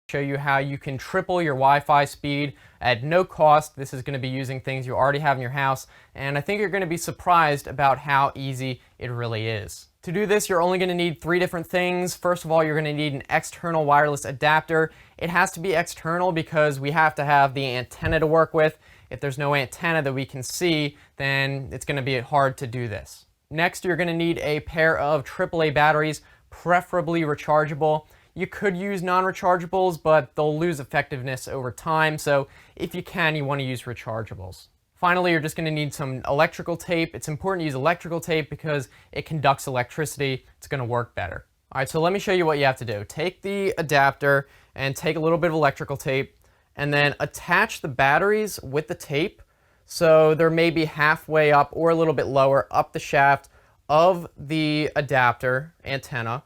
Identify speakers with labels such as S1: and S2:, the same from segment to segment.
S1: Show you how you can triple your Wi-Fi speed at no cost. This is going to be using things you already have in your house, and I think you're going to be surprised about how easy it really is. To do this, you're only going to need 3 different things. First of all, you're going to need an external wireless adapter. It has to be external because we have to have the antenna to work with. If there's no antenna that we can see, then it's going to be hard to do this. Next, you're going to need a pair of AAA batteries, preferably rechargeable. You could use non-rechargeables, but they'll lose effectiveness over time, so if you can, you want to use rechargeables. Finally, you're just going to need some electrical tape. It's important to use electrical tape because it conducts electricity. It's going to work better. All right, so let me show you what you have to do. Take the adapter and take a little bit of electrical tape, and then attach the batteries with the tape so they're maybe halfway up or a little bit lower up the shaft of the adapter antenna.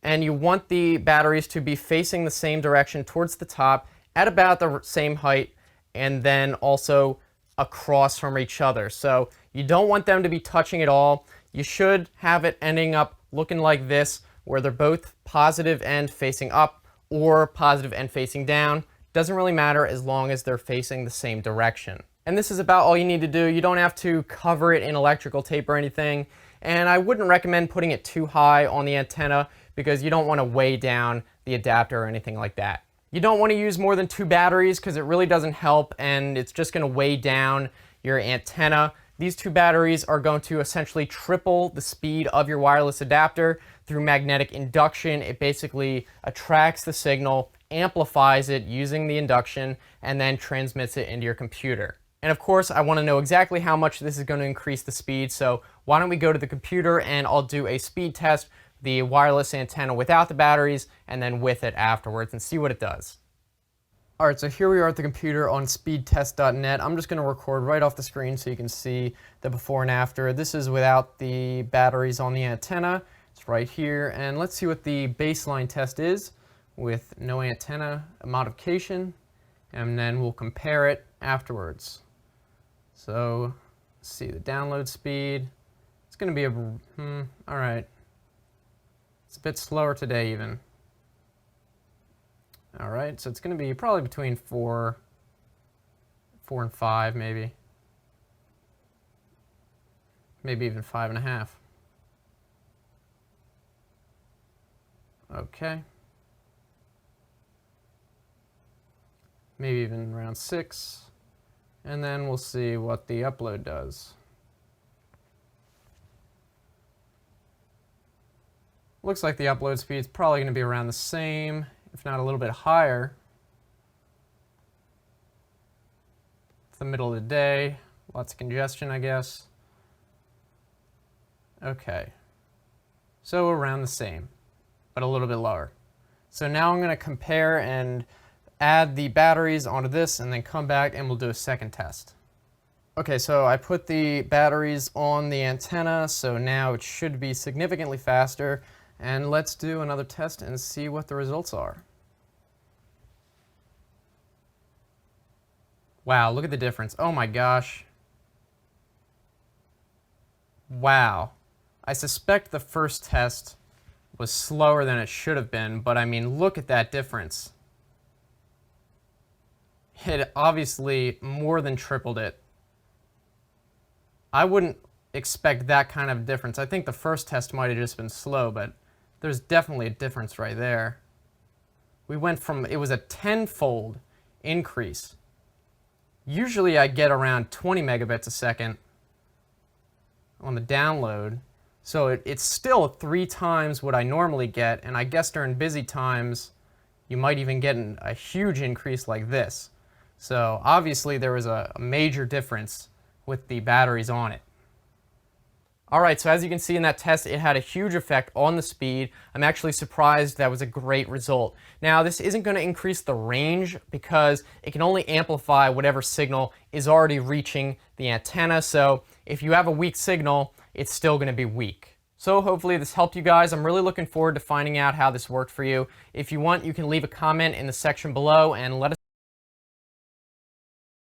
S1: And you want the batteries to be facing the same direction towards the top at about the same height, and then also across from each other. So you don't want them to be touching at all. You should have it ending up looking like this, where they're both positive end facing up or positive end facing down. Doesn't really matter as long as they're facing the same direction. And this is about all you need to do. You don't have to cover it in electrical tape or anything. And I wouldn't recommend putting it too high on the antenna because you don't want to weigh down the adapter or anything like that. You don't want to use more than 2 batteries because it really doesn't help, and it's just going to weigh down your antenna. These 2 batteries are going to essentially triple the speed of your wireless adapter through magnetic induction. It basically attracts the signal, amplifies it using the induction, and then transmits it into your computer. And of course, I want to know exactly how much this is going to increase the speed, so why don't we go to the computer and I'll do a speed test, the wireless antenna without the batteries, and then with it afterwards, and see what it does. Alright, so here we are at the computer on speedtest.net. I'm just going to record right off the screen so you can see the before and after. This is without the batteries on the antenna. It's right here, and let's see what the baseline test is with no antenna modification, and then we'll compare it afterwards. So, let's see the download speed. It's going to be alright. It's a bit slower today even. Alright, so it's going to be probably between 4 and 5 maybe. Maybe even 5.5. Okay. Maybe even around 6. And then we'll see what the upload does. Looks like the upload speed is probably going to be around the same, if not a little bit higher. It's the middle of the day, lots of congestion, I guess. Okay, so around the same, but a little bit lower. So now I'm going to compare and add the batteries onto this and then come back and we'll do a second test. Okay, so I put the batteries on the antenna, so now it should be significantly faster. And let's do another test and see what the results are. Wow, look at the difference. Oh my gosh. Wow. I suspect the first test was slower than it should have been, but I mean, look at that difference. It obviously more than tripled it. I wouldn't expect that kind of difference. I think the first test might have just been slow, but there's definitely a difference right there. We went from, it was a 10-fold increase. Usually I get around 20 megabits a second on the download, so it's still 3 times what I normally get, and I guess during busy times you might even get a huge increase like this. So obviously there was a major difference with the batteries on it. Alright, so as you can see in that test, it had a huge effect on the speed. I'm actually surprised that was a great result. Now, this isn't going to increase the range because it can only amplify whatever signal is already reaching the antenna. So if you have a weak signal, it's still going to be weak. So hopefully this helped you guys. I'm really looking forward to finding out how this worked for you. If you want, you can leave a comment in the section below and let us